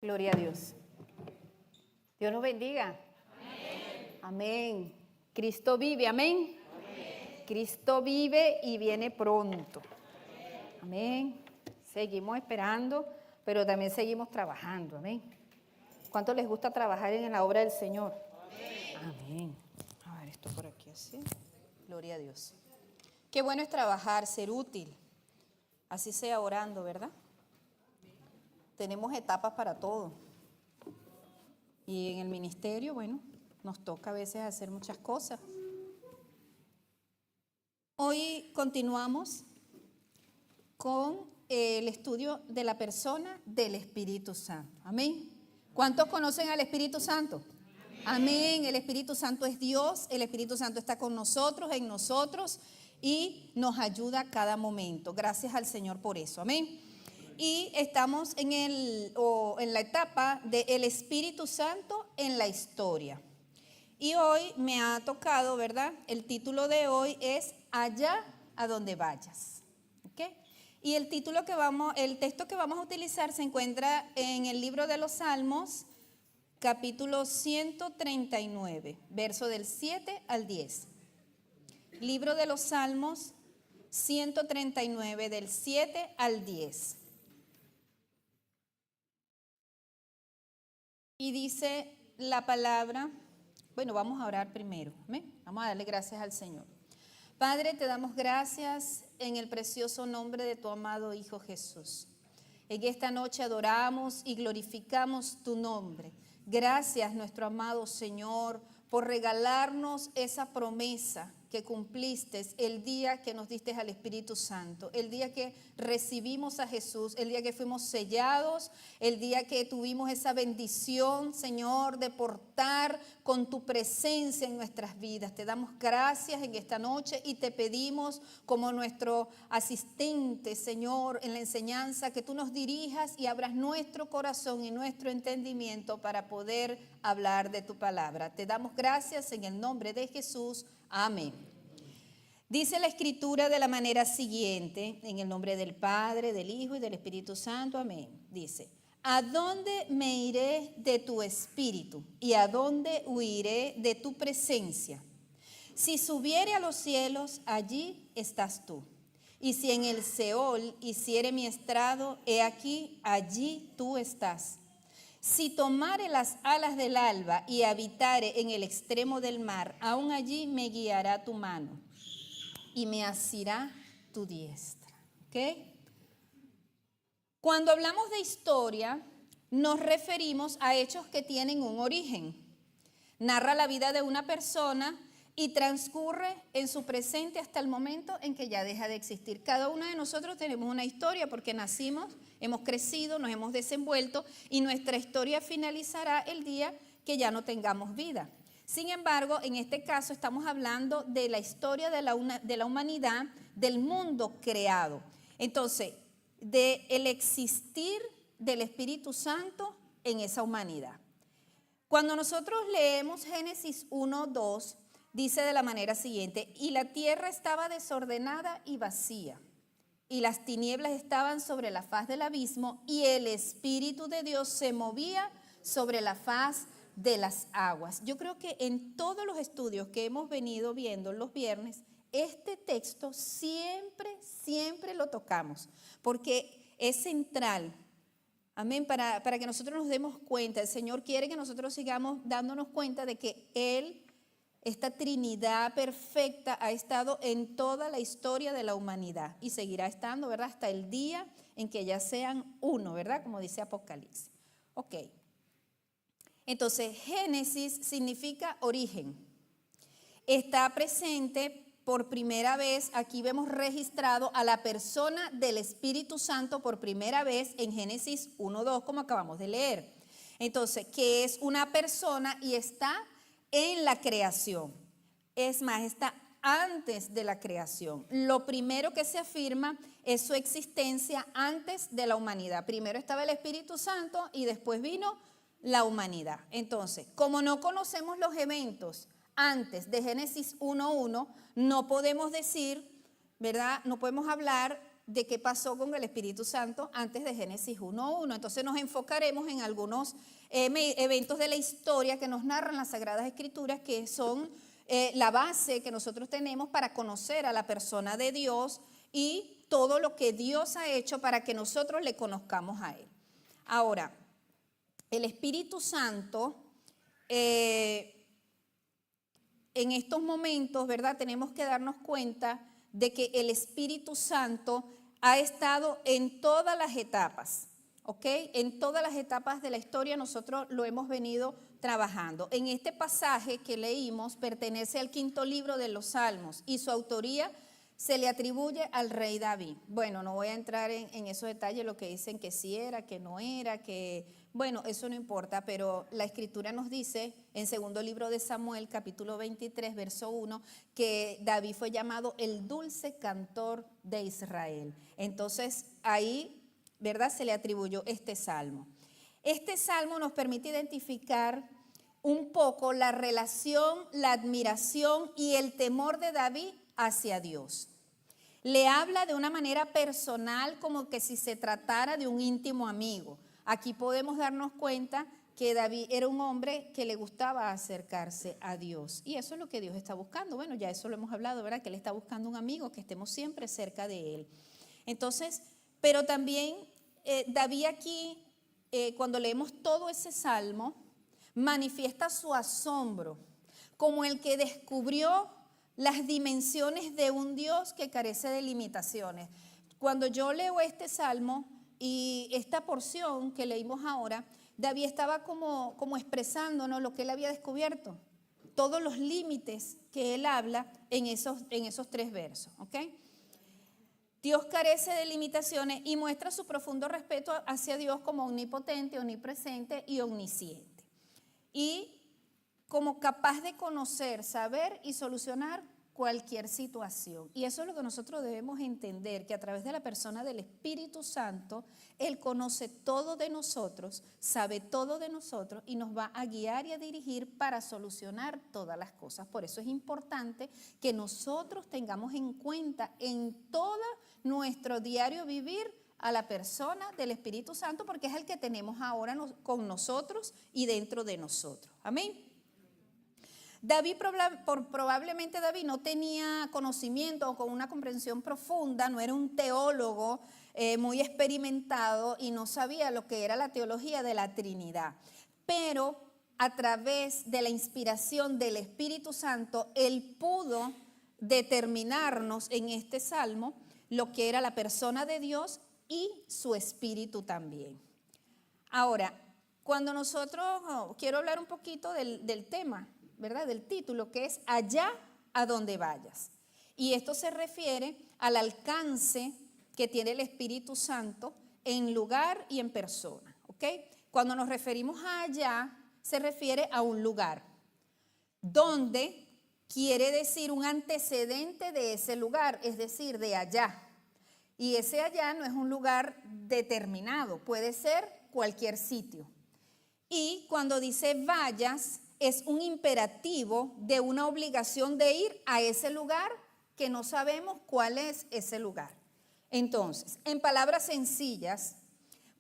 Gloria a Dios. Dios nos bendiga. Amén. Amén. Cristo vive, amén. Amén. Cristo vive y viene pronto. Amén. Seguimos esperando, pero también seguimos trabajando, amén. ¿Cuánto les gusta trabajar en la obra del Señor? Amén. Amén. A ver, esto por aquí así. Gloria a Dios. Qué bueno es trabajar, ser útil. Así sea orando, ¿verdad? Tenemos etapas para todo. Y en el ministerio, bueno, nos toca a veces hacer muchas cosas. Hoy continuamos con el estudio de la persona del Espíritu Santo. Amén. ¿Cuántos conocen al Espíritu Santo? Amén. El Espíritu Santo es Dios. El Espíritu Santo está con nosotros, en nosotros y nos ayuda a cada momento. Gracias al Señor por eso. Amén. Y estamos en la etapa del Espíritu Santo en la historia. Y hoy me ha tocado, ¿verdad? El título de hoy es Allá a donde vayas. ¿Ok? Y el texto que vamos a utilizar se encuentra en el libro de los Salmos, capítulo 139, verso del 7 al 10. Libro de los Salmos, 139, del 7 al 10. Y dice la palabra, bueno, vamos a orar primero, ¿amén? Vamos a darle gracias al Señor. Padre, te damos gracias en el precioso nombre de tu amado Hijo Jesús. En esta noche adoramos y glorificamos tu nombre. Gracias, nuestro amado Señor, por regalarnos esa promesa que cumpliste el día que nos diste al Espíritu Santo, el día que recibimos a Jesús, el día que fuimos sellados, el día que tuvimos esa bendición, Señor, de portar con tu presencia en nuestras vidas. Te damos gracias en esta noche y te pedimos como nuestro asistente, Señor, en la enseñanza, que tú nos dirijas y abras nuestro corazón y nuestro entendimiento para poder hablar de tu palabra. Te damos gracias en el nombre de Jesús. Amén. Dice la Escritura de la manera siguiente, en el nombre del Padre, del Hijo y del Espíritu Santo. Amén. Dice: ¿a dónde me iré de tu espíritu y a dónde huiré de tu presencia? Si subiere a los cielos, allí estás tú. Y si en el Seol hiciere mi estrado, he aquí, allí tú estás. Si tomare las alas del alba y habitare en el extremo del mar, aún allí me guiará tu mano y me asirá tu diestra. ¿Ok? Cuando hablamos de historia, nos referimos a hechos que tienen un origen. Narra la vida de una persona y transcurre en su presente hasta el momento en que ya deja de existir. Cada uno de nosotros tenemos una historia porque nacimos, hemos crecido, nos hemos desenvuelto y nuestra historia finalizará el día que ya no tengamos vida. Sin embargo, en este caso estamos hablando de la historia de la humanidad, del mundo creado. Entonces, del existir del Espíritu Santo en esa humanidad. Cuando nosotros leemos Génesis 1:2, dice de la manera siguiente: y la tierra estaba desordenada y vacía, y las tinieblas estaban sobre la faz del abismo, y el Espíritu de Dios se movía sobre la faz de las aguas. Yo creo que en todos los estudios que hemos venido viendo los viernes, este texto siempre lo tocamos, porque es central. Amén, para que nosotros nos demos cuenta. El Señor quiere que nosotros sigamos dándonos cuenta de que Él, esta Trinidad perfecta, ha estado en toda la historia de la humanidad y seguirá estando, ¿verdad? Hasta el día en que ya sean uno, ¿verdad? Como dice Apocalipsis. Ok. Entonces, Génesis significa origen. Está presente por primera vez, aquí vemos registrado a la persona del Espíritu Santo por primera vez en Génesis 1:2, como acabamos de leer. Entonces, que es una persona y está en la creación. Es más, está antes de la creación. Lo primero que se afirma es su existencia antes de la humanidad. Primero estaba el Espíritu Santo y después vino la humanidad. Entonces, como no conocemos los eventos antes de Génesis 1:1, no podemos decir, ¿verdad? No podemos hablar de qué pasó con el Espíritu Santo antes de Génesis 1:1. Entonces nos enfocaremos en algunos eventos de la historia que nos narran las Sagradas Escrituras, que son la base que nosotros tenemos para conocer a la persona de Dios y todo lo que Dios ha hecho para que nosotros le conozcamos a Él. Ahora, el Espíritu Santo, en estos momentos, ¿verdad? Tenemos que darnos cuenta de que el Espíritu Santo ha estado en todas las etapas, ¿ok? En todas las etapas de la historia nosotros lo hemos venido trabajando. En este pasaje que leímos pertenece al 5.º libro de los Salmos y su autoría se le atribuye al rey David. Bueno, no voy a entrar en esos detalles, lo que dicen que sí era, que no era, que bueno, eso no importa, pero la Escritura nos dice en 2.º libro de Samuel, capítulo 23, verso 1, que David fue llamado el dulce cantor de Israel. Entonces ahí, ¿verdad?, se le atribuyó este salmo. Este salmo nos permite identificar un poco la relación, la admiración y el temor de David hacia Dios. Le habla de una manera personal, como que si se tratara de un íntimo amigo. Aquí podemos darnos cuenta que David era un hombre que le gustaba acercarse a Dios. Y eso es lo que Dios está buscando. Bueno, ya eso lo hemos hablado, ¿verdad? Que Él está buscando un amigo, que estemos siempre cerca de Él. Entonces, pero también David aquí, cuando leemos todo ese salmo, manifiesta su asombro, como el que descubrió las dimensiones de un Dios que carece de limitaciones. Cuando yo leo este salmo y esta porción que leímos ahora, David estaba como expresándonos lo que él había descubierto, todos los límites que él habla en esos 3 versos, ¿ok? Dios carece de limitaciones y muestra su profundo respeto hacia Dios como omnipotente, omnipresente y omnisciente. Y como capaz de conocer, saber y solucionar cualquier situación. Y eso es lo que nosotros debemos entender, que a través de la persona del Espíritu Santo, Él conoce todo de nosotros, sabe todo de nosotros y nos va a guiar y a dirigir para solucionar todas las cosas. Por eso es importante que nosotros tengamos en cuenta en todo nuestro diario vivir a la persona del Espíritu Santo, porque es el que tenemos ahora con nosotros y dentro de nosotros. Amén. David, probablemente David no tenía conocimiento o con una comprensión profunda, no era un teólogo muy experimentado y no sabía lo que era la teología de la Trinidad. Pero a través de la inspiración del Espíritu Santo, él pudo determinarnos en este salmo lo que era la persona de Dios y su Espíritu también. Ahora, cuando quiero hablar un poquito del tema, ¿verdad?, del título, que es allá a donde vayas. Y esto se refiere al alcance que tiene el Espíritu Santo en lugar y en persona, ¿ok? Cuando nos referimos a allá, se refiere a un lugar, donde quiere decir un antecedente de ese lugar, es decir, de allá. Y ese allá no es un lugar determinado, puede ser cualquier sitio. Y cuando dice vayas, es un imperativo de una obligación de ir a ese lugar que no sabemos cuál es ese lugar. Entonces, en palabras sencillas,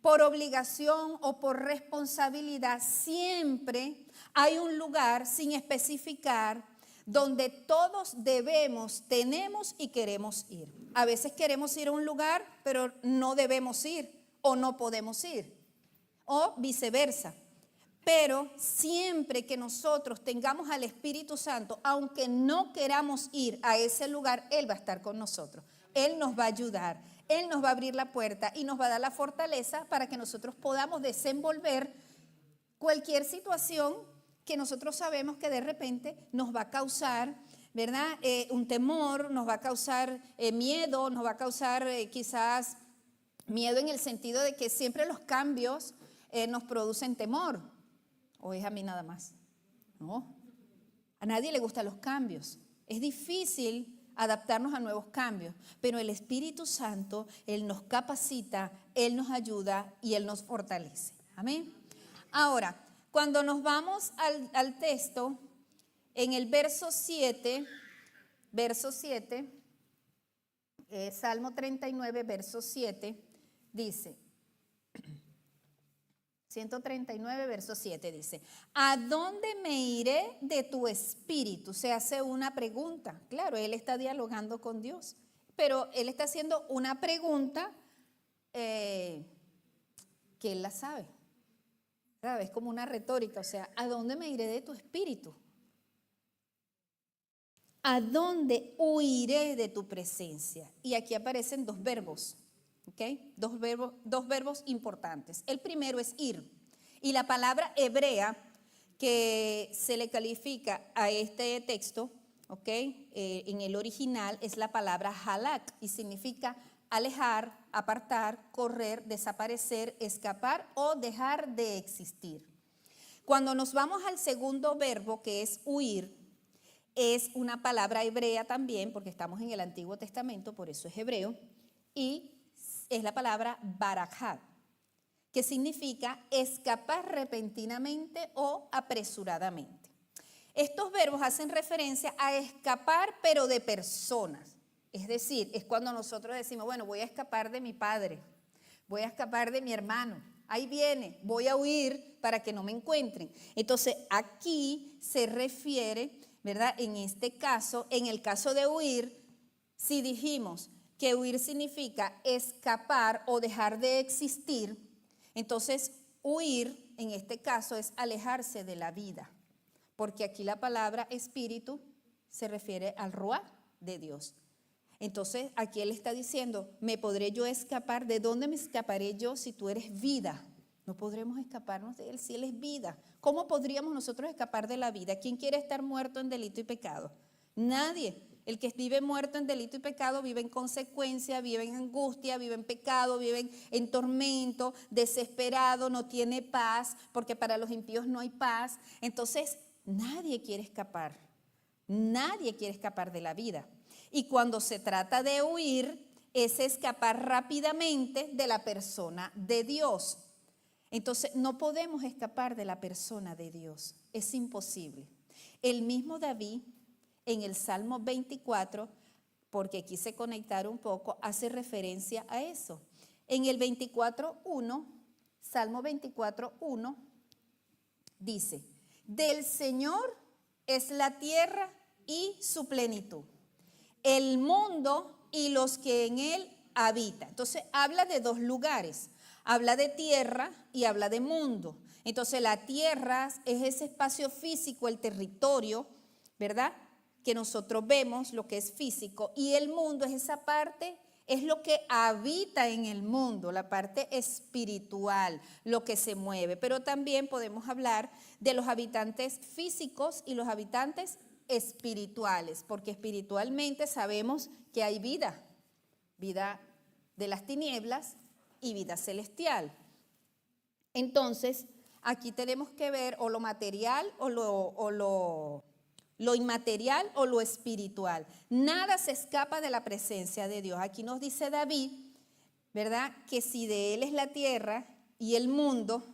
por obligación o por responsabilidad, siempre hay un lugar sin especificar donde todos debemos, tenemos y queremos ir. A veces queremos ir a un lugar, pero no debemos ir o no podemos ir, o viceversa. Pero siempre que nosotros tengamos al Espíritu Santo, aunque no queramos ir a ese lugar, Él va a estar con nosotros. Él nos va a ayudar, Él nos va a abrir la puerta y nos va a dar la fortaleza para que nosotros podamos desenvolver cualquier situación que nosotros sabemos que de repente nos va a causar, ¿verdad?, un temor, nos va a causar miedo, nos va a causar quizás miedo en el sentido de que siempre los cambios nos producen temor. ¿O es a mí nada más? No, a nadie le gustan los cambios. Es difícil adaptarnos a nuevos cambios, pero el Espíritu Santo, Él nos capacita, Él nos ayuda y Él nos fortalece. Amén. Ahora, cuando nos vamos al texto, en el verso 7, Salmo 39, verso 7, dice, 139, verso 7 dice, ¿a dónde me iré de tu espíritu? Se hace una pregunta. Claro, él está dialogando con Dios, pero él está haciendo una pregunta que él la sabe. ¿Sabes? Es como una retórica, o sea, ¿a dónde me iré de tu espíritu? ¿A dónde huiré de tu presencia? Y aquí aparecen dos verbos, ¿ok? Dos verbos importantes. El primero es ir. Y la palabra hebrea que se le califica a este texto, ¿ok? En el original es la palabra halak y significa alejar, apartar, correr, desaparecer, escapar o dejar de existir. Cuando nos vamos al segundo verbo, que es huir, es una palabra hebrea también, porque estamos en el Antiguo Testamento, por eso es hebreo, y es la palabra barakhat, que significa escapar repentinamente o apresuradamente. Estos verbos hacen referencia a escapar, pero de personas. Es decir, es cuando nosotros decimos, bueno, voy a escapar de mi padre, voy a escapar de mi hermano, ahí viene, voy a huir para que no me encuentren. Entonces, aquí se refiere, ¿verdad? En este caso, en el caso de huir, si dijimos que huir significa escapar o dejar de existir, entonces huir en este caso es alejarse de la vida, porque aquí la palabra espíritu se refiere al ruaj de Dios. Entonces aquí él está diciendo, ¿me podré yo escapar? ¿De dónde me escaparé yo si tú eres vida? No podremos escaparnos de él si él es vida. ¿Cómo podríamos nosotros escapar de la vida? ¿Quién quiere estar muerto en delito y pecado? Nadie. El que vive muerto en delito y pecado vive en consecuencia, vive en angustia, vive en pecado, vive en tormento, desesperado, no tiene paz, porque para los impíos no hay paz. Entonces nadie quiere escapar. Nadie quiere escapar de la vida. Y cuando se trata de huir, es escapar rápidamente de la persona de Dios. Entonces, no podemos escapar de la persona de Dios. Es imposible. El mismo David, en el Salmo 24, porque quise conectar un poco, hace referencia a eso. En el 24:1, Salmo 24:1, dice, del Señor es la tierra y su plenitud, el mundo y los que en él habitan. Entonces habla de dos lugares, habla de tierra y habla de mundo. Entonces la tierra es ese espacio físico, el territorio, ¿verdad? Que nosotros vemos, lo que es físico, y el mundo es esa parte, es lo que habita en el mundo, la parte espiritual, lo que se mueve. Pero también podemos hablar de los habitantes físicos y los habitantes espirituales, porque espiritualmente sabemos que hay vida, vida de las tinieblas y vida celestial. Entonces, aquí tenemos que ver o lo material o lo inmaterial o lo espiritual. Nada se escapa de la presencia de Dios. Aquí nos dice David, ¿verdad? Que si de él es la tierra y el mundo,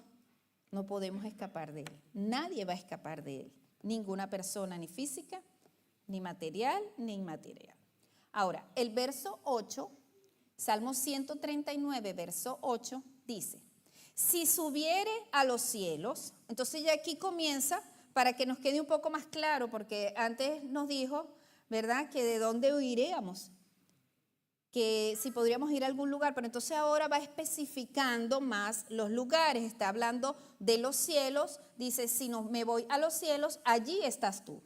no podemos escapar de él. Nadie va a escapar de él. Ninguna persona, ni física, ni material, ni inmaterial. Ahora, el verso 8, Salmo 139, verso 8, dice, si subiere a los cielos, entonces ya aquí comienza para que nos quede un poco más claro, porque antes nos dijo, ¿verdad?, que de dónde huiríamos, que si podríamos ir a algún lugar, pero entonces ahora va especificando más los lugares, está hablando de los cielos, dice, si no me voy a los cielos, allí estás tú.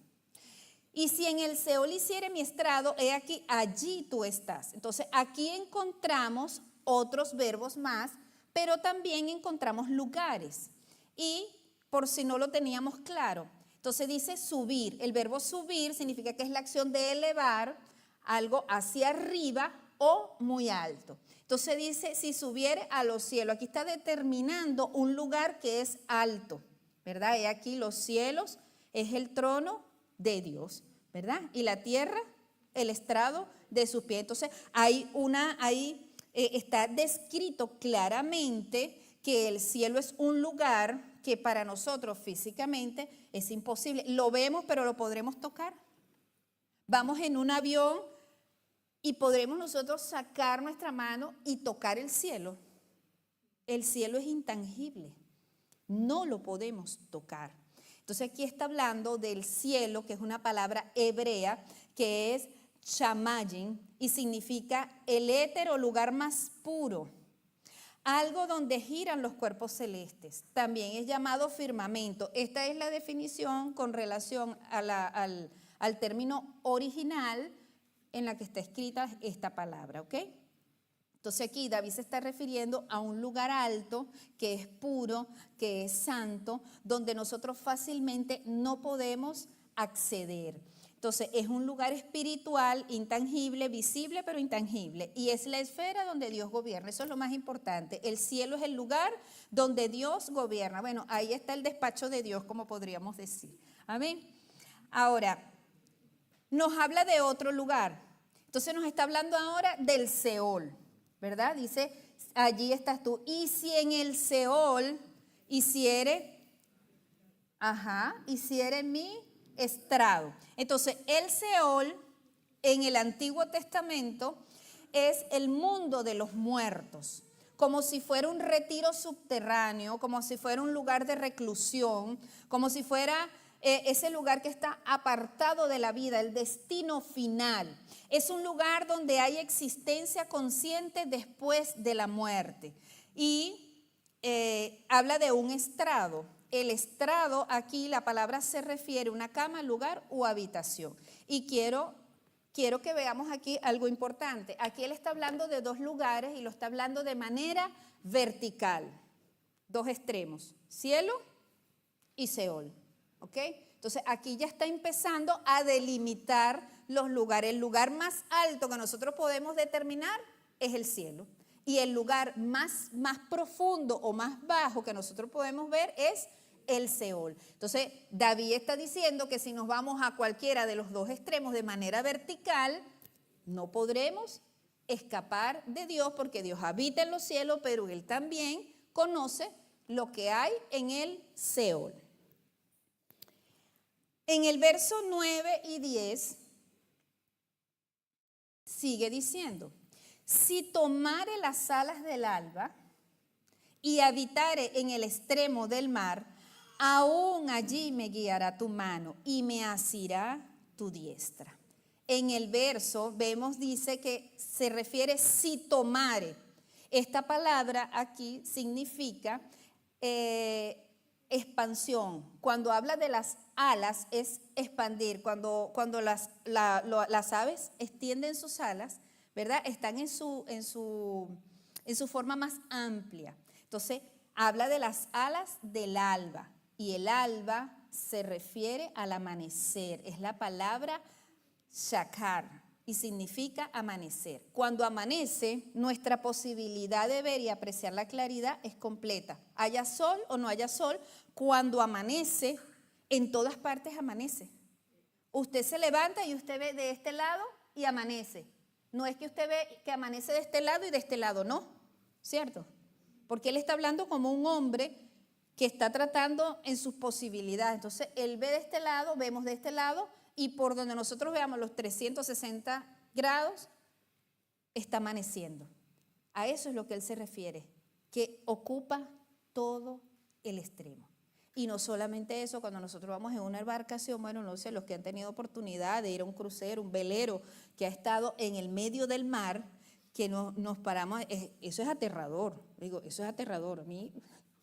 Y si en el Seol hiciere mi estrado, he aquí, allí tú estás. Entonces aquí encontramos otros verbos más, pero también encontramos lugares. Y por si no lo teníamos claro, entonces dice subir. El verbo subir significa que es la acción de elevar algo hacia arriba o muy alto. Entonces dice, si subiere a los cielos, aquí está determinando un lugar que es alto, ¿verdad? Y aquí los cielos es el trono de Dios, ¿verdad? Y la tierra, el estrado de sus pies. Entonces ahí está descrito claramente que el cielo es un lugar que para nosotros físicamente es imposible. Lo vemos, pero lo podremos tocar. Vamos en un avión Y podremos nosotros sacar nuestra mano y tocar el cielo. El cielo es intangible, no lo podemos tocar. Entonces aquí está hablando del cielo, que es una palabra hebrea, que es shamayim, y significa el éter o lugar más puro, algo donde giran los cuerpos celestes. También es llamado firmamento. Esta es la definición con relación a al término original en la que está escrita esta palabra, ¿ok? Entonces aquí David se está refiriendo a un lugar alto, que es puro, que es santo, donde nosotros fácilmente no podemos acceder. Entonces es un lugar espiritual, intangible, visible pero intangible. Y es la esfera donde Dios gobierna, eso es lo más importante. El cielo es el lugar donde Dios gobierna. Bueno, ahí está el despacho de Dios, como podríamos decir. Amén. Ahora, nos habla de otro lugar. Entonces nos está hablando ahora del Seol, ¿verdad? Dice, allí estás tú. Y si en el Seol hiciere mi estrado. Entonces, el Seol en el Antiguo Testamento es el mundo de los muertos, como si fuera un retiro subterráneo, como si fuera un lugar de reclusión, como si fuera ese lugar que está apartado de la vida, el destino final. Es un lugar donde hay existencia consciente después de la muerte. Y habla de un estrado. El estrado, aquí la palabra se refiere a una cama, lugar u habitación. Y quiero que veamos aquí algo importante. Aquí él está hablando de dos lugares y lo está hablando de manera vertical. Dos extremos, cielo y Seol. ¿Ok? Entonces aquí ya está empezando a delimitar los lugares. El lugar más alto que nosotros podemos determinar es el cielo. Y el lugar más profundo o más bajo que nosotros podemos ver es el Seol. Entonces David está diciendo que si nos vamos a cualquiera de los dos extremos de manera vertical, no podremos escapar de Dios, porque Dios habita en los cielos, pero Él también conoce lo que hay en el Seol. En el verso 9 y 10 sigue diciendo, si tomare las alas del alba y habitare en el extremo del mar, aún allí me guiará tu mano y me asirá tu diestra. En el verso vemos, dice que se refiere si tomare. Esta palabra aquí significa expansión. Cuando habla de las alas es expandir. Cuando las aves extienden sus alas, ¿verdad? Están en su forma más amplia. Entonces, habla de las alas del alba. Y el alba se refiere al amanecer. Es la palabra shakar y significa amanecer. Cuando amanece, nuestra posibilidad de ver y apreciar la claridad es completa. Haya sol o no haya sol, cuando amanece, en todas partes amanece. Usted se levanta y usted ve de este lado y amanece. No es que usted ve que amanece de este lado y de este lado, no, ¿cierto? Porque él está hablando como un hombre que está tratando en sus posibilidades. Entonces, él ve de este lado, vemos de este lado, y por donde nosotros veamos los 360 grados, está amaneciendo. A eso es lo que él se refiere, que ocupa todo el extremo. Y no solamente eso, cuando nosotros vamos en una embarcación, bueno, no sé, los que han tenido oportunidad de ir a un crucero, un velero, que ha estado en el medio del mar, que nos paramos, eso es aterrador, digo, eso es aterrador. A mí,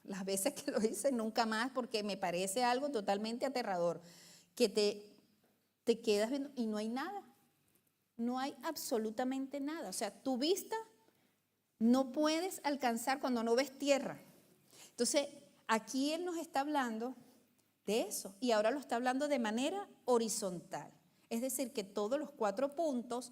las veces que lo hice, nunca más, porque me parece algo totalmente aterrador, que te quedas viendo y no hay nada, no hay absolutamente nada. O sea, tu vista no puedes alcanzar cuando no ves tierra. Entonces, aquí él nos está hablando de eso y ahora lo está hablando de manera horizontal. Es decir, que todos los 4 puntos,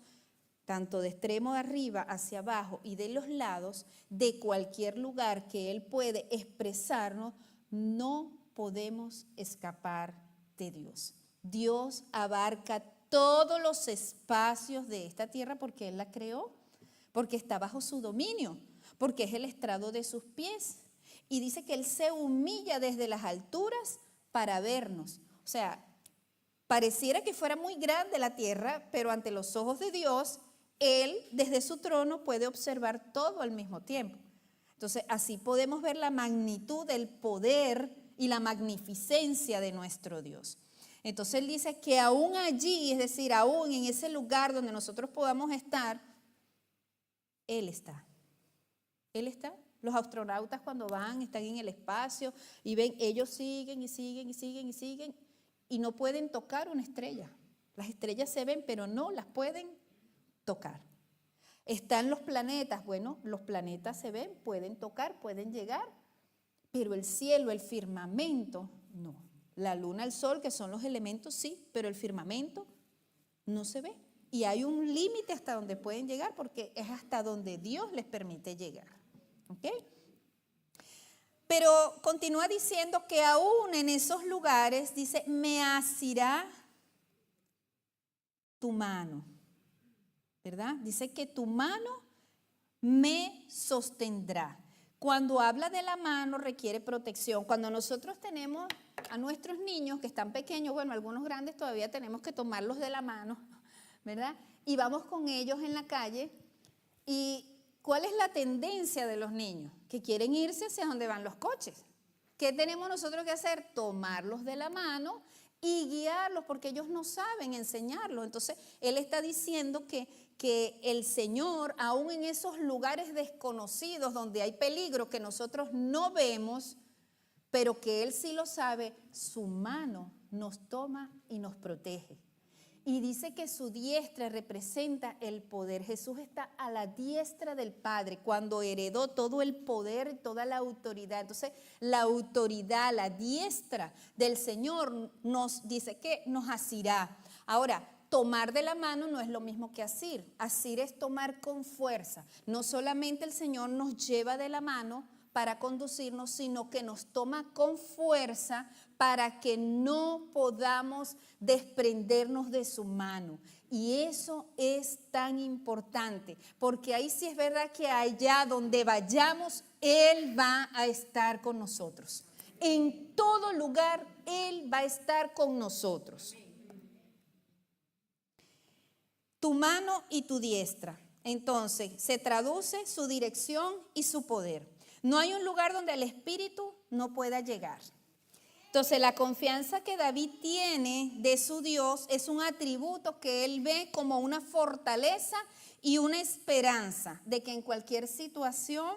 tanto de extremo de arriba hacia abajo y de los lados, de cualquier lugar que él puede expresarnos, no podemos escapar de Dios. Dios abarca todos los espacios de esta tierra porque Él la creó, porque está bajo su dominio, porque es el estrado de sus pies. Y dice que Él se humilla desde las alturas para vernos. O sea, pareciera que fuera muy grande la tierra, pero ante los ojos de Dios Él desde su trono puede observar todo al mismo tiempo. Entonces, así podemos ver la magnitud del poder y la magnificencia de nuestro Dios. Entonces, Él dice que aún allí, es decir, aún en ese lugar donde nosotros podamos estar, Él está. Él está. Los astronautas cuando van, están en el espacio y ven, ellos siguen y siguen y siguen y siguen y no pueden tocar una estrella. Las estrellas se ven, pero no las pueden tocar. Están los planetas, bueno, los planetas se ven, pueden tocar, pueden llegar, pero el cielo, el firmamento, no. La luna, el sol, que son los elementos, sí, pero el firmamento no se ve. Y hay un límite hasta donde pueden llegar porque es hasta donde Dios les permite llegar. ¿Ok? Pero continúa diciendo que aún en esos lugares, dice, me asirá tu mano. ¿Verdad? Dice que tu mano me sostendrá. Cuando habla de la mano requiere protección. Cuando nosotros tenemos a nuestros niños que están pequeños, bueno, algunos grandes todavía tenemos que tomarlos de la mano, ¿verdad? Y vamos con ellos en la calle. ¿Y cuál es la tendencia de los niños? Que quieren irse hacia donde van los coches. ¿Qué tenemos nosotros que hacer? Tomarlos de la mano y guiarlos, porque ellos no saben enseñarlos. Entonces, Él está diciendo que el Señor, aún en esos lugares desconocidos donde hay peligro que nosotros no vemos, pero que Él sí lo sabe, su mano nos toma y nos protege. Y dice que su diestra representa el poder. Jesús está a la diestra del Padre cuando heredó todo el poder, toda la autoridad. Entonces, la autoridad, la diestra del Señor nos dice que nos asirá. Ahora, tomar de la mano no es lo mismo que asir. Asir es tomar con fuerza. No solamente el Señor nos lleva de la mano para conducirnos, sino que nos toma con fuerza para que no podamos desprendernos de su mano. Y eso es tan importante, porque ahí sí es verdad que allá donde vayamos, Él va a estar con nosotros. En todo lugar, Él va a estar con nosotros. Tu mano y tu diestra. Entonces, se traduce su dirección y su poder. No hay un lugar donde el Espíritu no pueda llegar. Entonces, la confianza que David tiene de su Dios es un atributo que él ve como una fortaleza y una esperanza de que en cualquier situación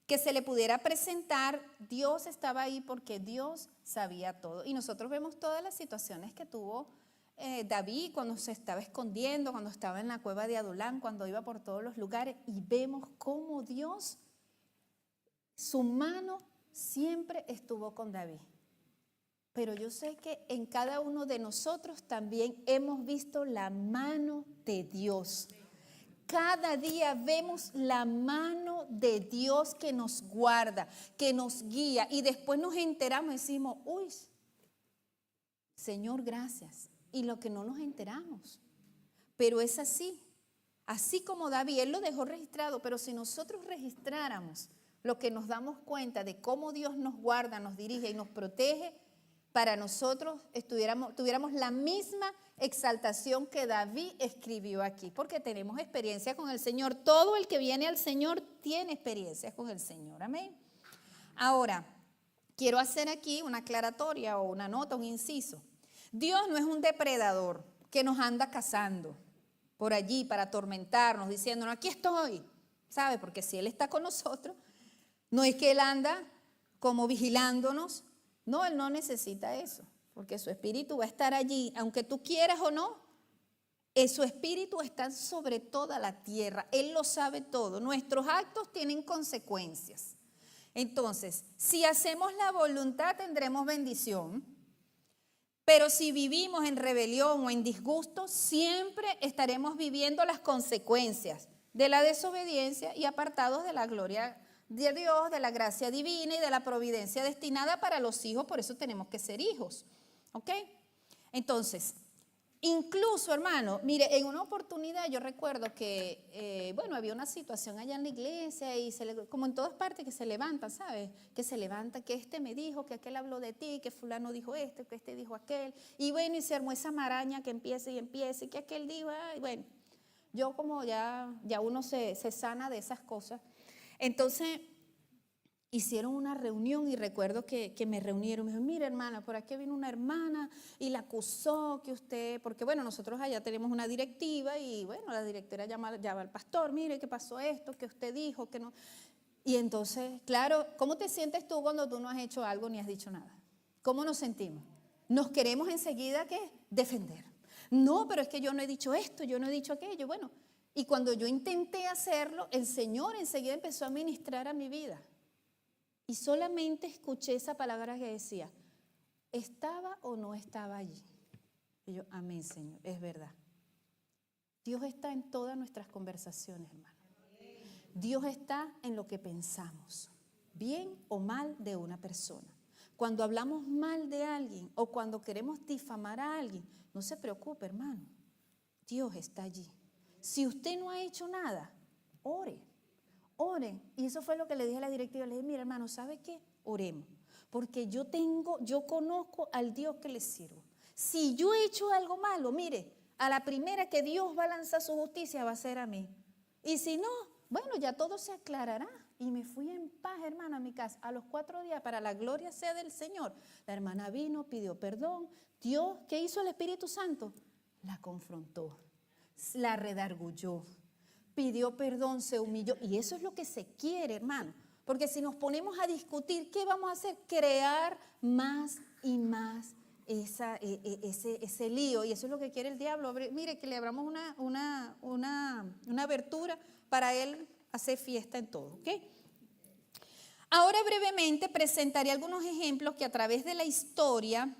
que se le pudiera presentar, Dios estaba ahí porque Dios sabía todo. Y nosotros vemos todas las situaciones que tuvo David cuando se estaba escondiendo, cuando estaba en la cueva de Adulán, cuando iba por todos los lugares, y vemos cómo Dios, su mano siempre estuvo con David. Pero yo sé que en cada uno de nosotros también hemos visto la mano de Dios. Cada día vemos la mano de Dios que nos guarda, que nos guía, y después nos enteramos y decimos, uy, Señor, gracias. Y lo que no nos enteramos. Pero es así. Así como David, él lo dejó registrado, pero si nosotros registráramos lo que nos damos cuenta de cómo Dios nos guarda, nos dirige y nos protege, para nosotros tuviéramos la misma exaltación que David escribió aquí, porque tenemos experiencia con el Señor. Todo el que viene al Señor tiene experiencia con el Señor. Amén. Ahora, quiero hacer aquí una aclaratoria o una nota, un inciso. Dios no es un depredador que nos anda cazando por allí para atormentarnos, diciéndonos, aquí estoy, ¿sabe? Porque si Él está con nosotros, no es que Él anda como vigilándonos. No, Él no necesita eso, porque su espíritu va a estar allí, aunque tú quieras o no, su espíritu está sobre toda la tierra, Él lo sabe todo, nuestros actos tienen consecuencias. Entonces, si hacemos la voluntad tendremos bendición, pero si vivimos en rebelión o en disgusto, siempre estaremos viviendo las consecuencias de la desobediencia y apartados de la gloria de Dios, de la gracia divina y de la providencia destinada para los hijos. Por eso tenemos que ser hijos, ¿ok? Entonces, incluso, hermano, mire, en una oportunidad yo recuerdo que, bueno, había una situación allá en la iglesia y como en todas partes que se levanta, ¿sabes? Que se levanta, que este me dijo, que aquel habló de ti, que fulano dijo esto, que este dijo aquel. Y bueno, y se armó esa maraña que empieza y empieza y que aquel dijo, ay, bueno. yo como ya uno se sana de esas cosas. Entonces hicieron una reunión y recuerdo que me reunieron. Me dijo, mira hermana, por aquí vino una hermana y la acusó que usted, porque bueno, nosotros allá tenemos una directiva y bueno, la directora llama al pastor, mire, ¿qué pasó esto? Que usted dijo, que no. Y entonces, claro, ¿cómo te sientes tú cuando tú no has hecho algo ni has dicho nada? ¿Cómo nos sentimos? Nos queremos enseguida, ¿qué? Defender. No, pero es que yo no he dicho esto, yo no he dicho aquello. Bueno, y cuando yo intenté hacerlo, el Señor enseguida empezó a ministrar a mi vida. Y solamente escuché esa palabra que decía, ¿estaba o no estaba allí? Y yo, amén, Señor, es verdad. Dios está en todas nuestras conversaciones, hermano. Dios está en lo que pensamos, bien o mal de una persona. Cuando hablamos mal de alguien o cuando queremos difamar a alguien, no se preocupe, hermano. Dios está allí. Si usted no ha hecho nada, ore. Oren, y eso fue lo que le dije a la directiva. Le dije, mira hermano, ¿sabe qué? Oremos, porque yo conozco al Dios que le sirvo. Si yo he hecho algo malo, mire, a la primera que Dios va a lanzar su justicia va a ser a mí. Y si no, bueno, ya todo se aclarará. Y me fui en paz, hermana, a mi casa. A los 4 días, para la gloria sea del Señor, la hermana vino, pidió perdón. Dios, ¿qué hizo el Espíritu Santo? La confrontó, la redargulló. Pidió perdón, se humilló. Y eso es lo que se quiere, hermano. Porque si nos ponemos a discutir, ¿qué vamos a hacer? Crear más y más ese lío. Y eso es lo que quiere el diablo. Mire, que le abramos una abertura para él hacer fiesta en todo. ¿Ok? Ahora brevemente presentaré algunos ejemplos que a través de la historia,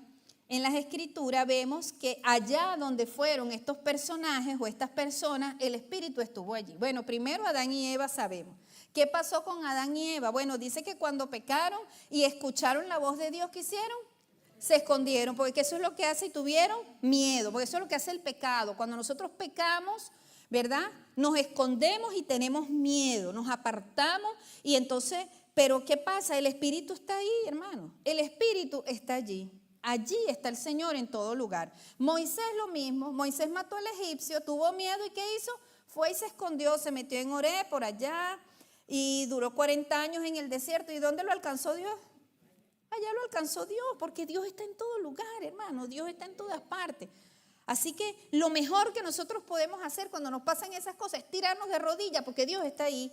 en las escrituras, vemos que allá donde fueron estos personajes o estas personas, el Espíritu estuvo allí. Bueno, primero Adán y Eva sabemos. ¿Qué pasó con Adán y Eva? Bueno, dice que cuando pecaron y escucharon la voz de Dios, ¿qué hicieron? Se escondieron, porque eso es lo que hace y tuvieron miedo, porque eso es lo que hace el pecado. Cuando nosotros pecamos, ¿verdad? Nos escondemos y tenemos miedo, nos apartamos y entonces, pero ¿qué pasa? El Espíritu está ahí, hermano. El Espíritu está allí. Allí está el Señor en todo lugar. Moisés lo mismo. Moisés mató al egipcio, tuvo miedo y ¿qué hizo? Fue y se escondió, se metió en Oreb por allá y duró 40 años en el desierto. ¿Y dónde lo alcanzó Dios? Allá lo alcanzó Dios, porque Dios está en todo lugar, hermano. Dios está en todas partes. Así que lo mejor que nosotros podemos hacer cuando nos pasan esas cosas es tirarnos de rodillas, porque Dios está ahí.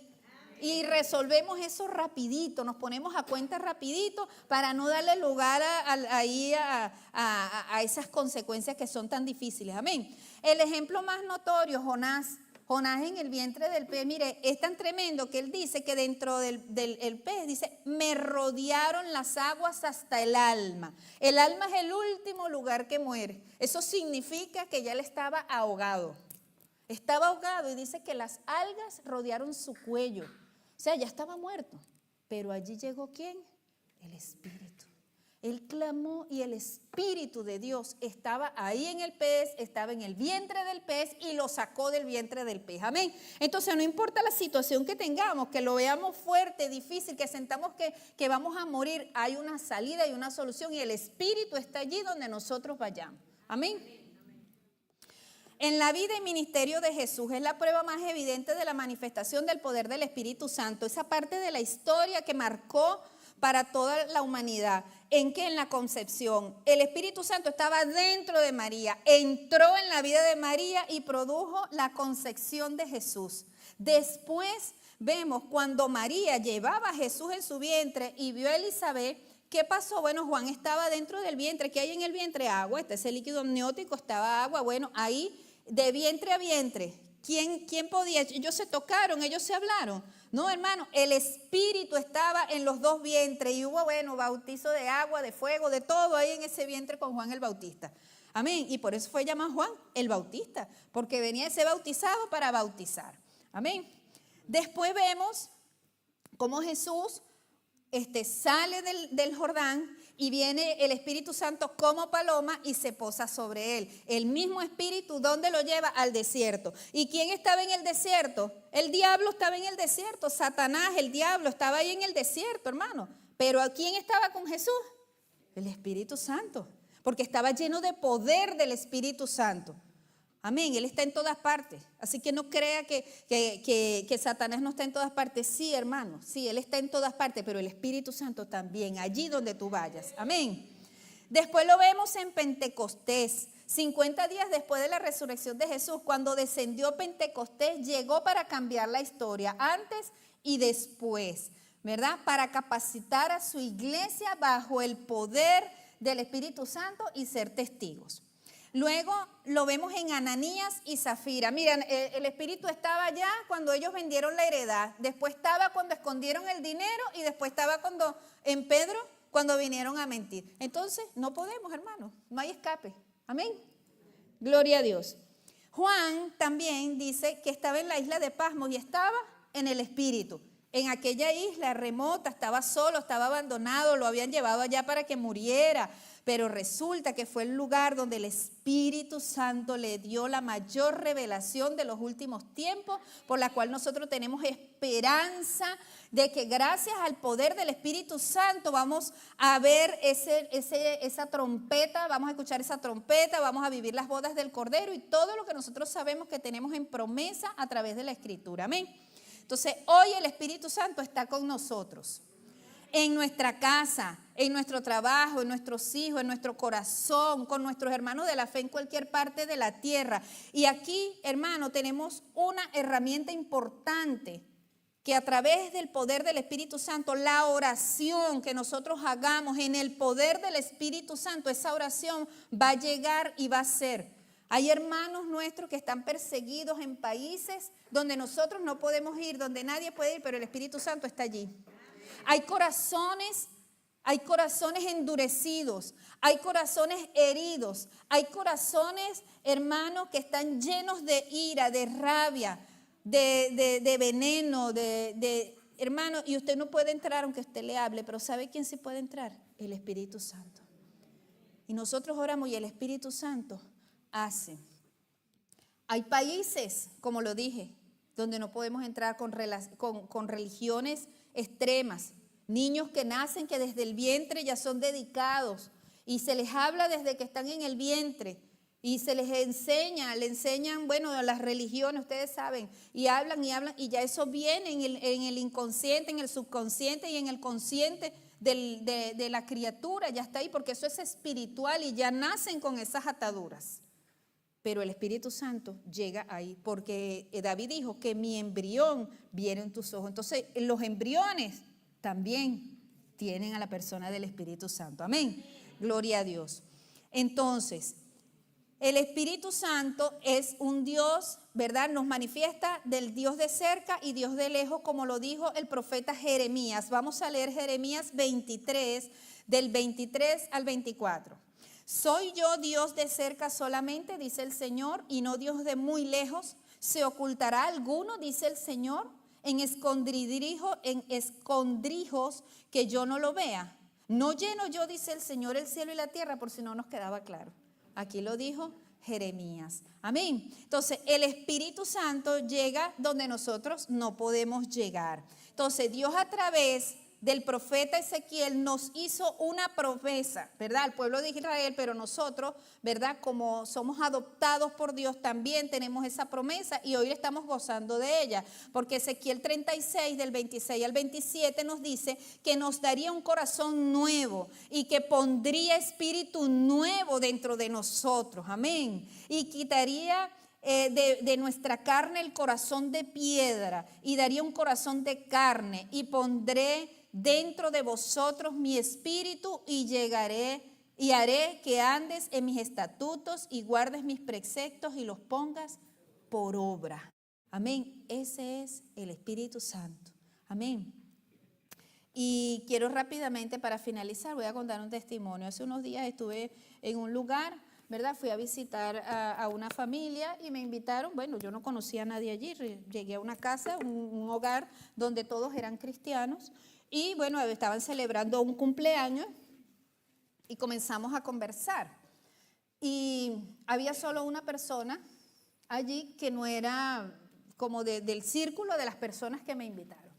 Y resolvemos eso rapidito, nos ponemos a cuenta rapidito para no darle lugar a esas consecuencias que son tan difíciles. Amén. El ejemplo más notorio, Jonás en el vientre del pez. Mire, es tan tremendo que él dice que dentro del pez, dice, me rodearon las aguas hasta el alma. El alma es el último lugar que muere. Eso significa que ya él estaba ahogado. Estaba ahogado y dice que las algas rodearon su cuello. O sea, ya estaba muerto. Pero allí llegó ¿quién? El Espíritu. Él clamó y el Espíritu de Dios estaba ahí en el pez, estaba en el vientre del pez y lo sacó del vientre del pez. Amén. Entonces no importa la situación que tengamos, que lo veamos fuerte, difícil, que sentamos que vamos a morir, hay una salida y una solución y el Espíritu está allí donde nosotros vayamos. Amén. En la vida y ministerio de Jesús es la prueba más evidente de la manifestación del poder del Espíritu Santo. Esa parte de la historia que marcó para toda la humanidad. ¿En qué? En la concepción. El Espíritu Santo estaba dentro de María, entró en la vida de María y produjo la concepción de Jesús. Después vemos cuando María llevaba a Jesús en su vientre y vio a Elizabeth, ¿qué pasó? Bueno, Juan estaba dentro del vientre. ¿Qué hay en el vientre? Agua. Ese líquido amniótico estaba agua. Bueno, ahí de vientre a vientre, ¿quién podía? Ellos se tocaron, ellos se hablaron. No, hermano, el Espíritu estaba en los dos vientres y hubo, bueno, bautizo de agua, de fuego, de todo ahí en ese vientre con Juan el Bautista. Amén. Y por eso fue llamado Juan el Bautista, porque venía ese bautizado para bautizar. Amén. Después vemos cómo Jesús sale del Jordán y viene el Espíritu Santo como paloma y se posa sobre él. El mismo Espíritu, ¿dónde lo lleva? Al desierto. ¿Y quién estaba en el desierto? El diablo estaba en el desierto. Satanás, el diablo, estaba ahí en el desierto, hermano. Pero ¿quién estaba con Jesús? El Espíritu Santo, porque estaba lleno de poder del Espíritu Santo. Amén, Él está en todas partes. Así que no crea que Satanás no está en todas partes. Sí, hermano, sí, Él está en todas partes, pero el Espíritu Santo también, allí donde tú vayas. Amén. Después lo vemos en Pentecostés. 50 días después de la resurrección de Jesús, cuando descendió Pentecostés, llegó para cambiar la historia, antes y después, ¿verdad? Para capacitar a su iglesia bajo el poder del Espíritu Santo y ser testigos. Luego lo vemos en Ananías y Zafira. Miren, el Espíritu estaba allá cuando ellos vendieron la heredad, después estaba cuando escondieron el dinero y después estaba en Pedro cuando vinieron a mentir. Entonces no podemos, hermanos, no hay escape. Amén. Gloria a Dios. Juan también dice que estaba en la isla de Pasmos y estaba en el Espíritu. En aquella isla remota, estaba solo, estaba abandonado, lo habían llevado allá para que muriera. Pero resulta que fue el lugar donde el Espíritu Santo le dio la mayor revelación de los últimos tiempos, por la cual nosotros tenemos esperanza de que gracias al poder del Espíritu Santo vamos a ver esa trompeta, vamos a escuchar esa trompeta, vamos a vivir las bodas del Cordero y todo lo que nosotros sabemos que tenemos en promesa a través de la Escritura. Amén. Entonces, hoy el Espíritu Santo está con nosotros. En nuestra casa, en nuestro trabajo, en nuestros hijos, en nuestro corazón, con nuestros hermanos de la fe en cualquier parte de la tierra. Y aquí, hermano, tenemos una herramienta importante que a través del poder del Espíritu Santo, la oración que nosotros hagamos en el poder del Espíritu Santo, esa oración va a llegar y va a ser. Hay hermanos nuestros que están perseguidos en países donde nosotros no podemos ir, donde nadie puede ir, pero el Espíritu Santo está allí. Hay corazones endurecidos, hay corazones heridos, hay corazones, hermanos, que están llenos de ira, de rabia, de veneno, hermano, y usted no puede entrar aunque usted le hable, pero ¿sabe quién sí puede entrar? El Espíritu Santo. Y nosotros oramos y el Espíritu Santo hace. Hay países, como lo dije, donde no podemos entrar con religiones extremas, niños que nacen que desde el vientre ya son dedicados y se les habla desde que están en el vientre y se les le enseñan, bueno, las religiones, ustedes saben, y hablan y ya eso viene en el inconsciente, en el subconsciente y en el consciente de la criatura, ya está ahí porque eso es espiritual y ya nacen con esas ataduras. Pero el Espíritu Santo llega ahí, porque David dijo que mi embrión viene en tus ojos. Entonces, los embriones también tienen a la persona del Espíritu Santo. Amén. Gloria a Dios. Entonces, el Espíritu Santo es un Dios, ¿verdad? Nos manifiesta del Dios de cerca y Dios de lejos, como lo dijo el profeta Jeremías. Vamos a leer Jeremías 23, del 23 al 24. ¿Soy yo Dios de cerca solamente, dice el Señor, y no Dios de muy lejos? ¿Se ocultará alguno, dice el Señor, en escondrijos que yo no lo vea? No lleno yo, dice el Señor, el cielo y la tierra, por si no nos quedaba claro. Aquí lo dijo Jeremías. Amén. Entonces, el Espíritu Santo llega donde nosotros no podemos llegar. Entonces, Dios a través del profeta Ezequiel nos hizo una promesa, ¿verdad? Al pueblo de Israel, pero nosotros, ¿verdad? Como somos adoptados por Dios, también tenemos esa promesa y hoy estamos gozando de ella, porque Ezequiel 36, del 26 al 27 nos dice que nos daría un corazón nuevo y que pondría espíritu nuevo dentro de nosotros, amén, y quitaría de nuestra carne el corazón de piedra y daría un corazón de carne y pondré dentro de vosotros mi espíritu y llegaré y haré que andes en mis estatutos y guardes mis preceptos y los pongas por obra. Amén. Ese es el Espíritu Santo. Amén. Y quiero rápidamente, para finalizar, voy a contar un testimonio. Hace unos días estuve en un lugar, ¿verdad? Fui a visitar a una familia y me invitaron. Bueno, yo no conocía a nadie allí. Llegué a una casa, un hogar donde todos eran cristianos. Y bueno, estaban celebrando un cumpleaños y comenzamos a conversar. Y había solo una persona allí que no era como del círculo de las personas que me invitaron.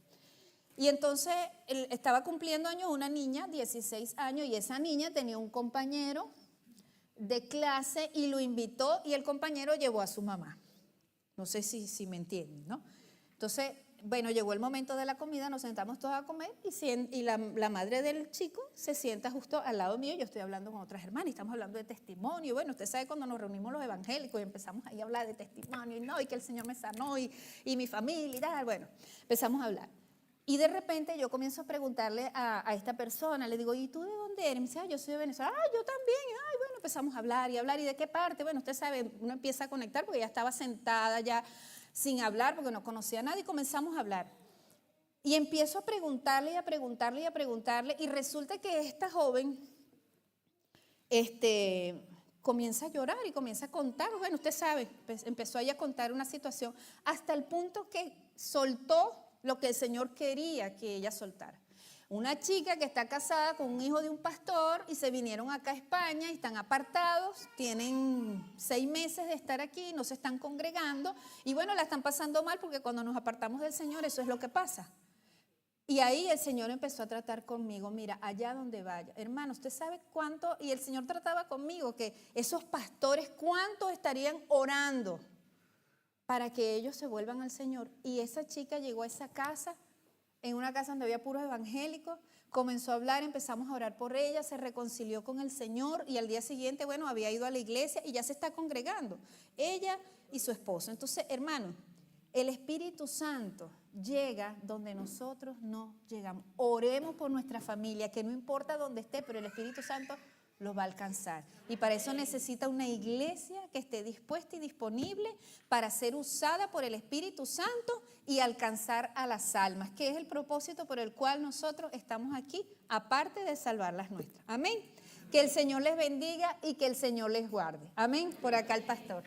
Y entonces estaba cumpliendo años una niña, 16 años, y esa niña tenía un compañero de clase y lo invitó y el compañero llevó a su mamá. No sé si me entienden, ¿no? Entonces, bueno, llegó el momento de la comida, nos sentamos todos a comer y la madre del chico se sienta justo al lado mío. Yo estoy hablando con otras hermanas y estamos hablando de testimonio. Bueno, usted sabe cuando nos reunimos los evangélicos y empezamos ahí a hablar de testimonio y no, y que el Señor me sanó y mi familia y tal. Bueno, empezamos a hablar. Y de repente yo comienzo a preguntarle a esta persona, le digo, ¿y tú de dónde eres? Me dice, yo soy de Venezuela. Yo también. Bueno, empezamos a hablar. ¿Y de qué parte? Bueno, usted sabe, uno empieza a conectar porque ya estaba sentada ya sin hablar porque no conocía a nadie y comenzamos a hablar. Y empiezo a preguntarle y a preguntarle y a preguntarle y resulta que esta joven comienza a llorar y comienza a contar. Bueno, usted sabe, empezó ella a contar una situación hasta el punto que soltó lo que el Señor quería que ella soltara. Una chica que está casada con un hijo de un pastor y se vinieron acá a España y están apartados, tienen 6 meses de estar aquí, no se están congregando y bueno, la están pasando mal porque cuando nos apartamos del Señor eso es lo que pasa. Y ahí el Señor empezó a tratar conmigo, mira, allá donde vaya, hermano, usted sabe cuánto, y el Señor trataba conmigo, que esos pastores cuánto estarían orando para que ellos se vuelvan al Señor. Y esa chica llegó a esa casa, en una casa donde había puros evangélicos, comenzó a hablar, empezamos a orar por ella, se reconcilió con el Señor y al día siguiente, bueno, había ido a la iglesia y ya se está congregando, ella y su esposo. Entonces, hermano, el Espíritu Santo llega donde nosotros no llegamos. Oremos por nuestra familia, que no importa dónde esté, pero el Espíritu Santo los va a alcanzar. Y para eso necesita una iglesia que esté dispuesta y disponible para ser usada por el Espíritu Santo y alcanzar a las almas, que es el propósito por el cual nosotros estamos aquí, aparte de salvar las nuestras. Amén. Que el Señor les bendiga y que el Señor les guarde. Amén. Por acá el pastor.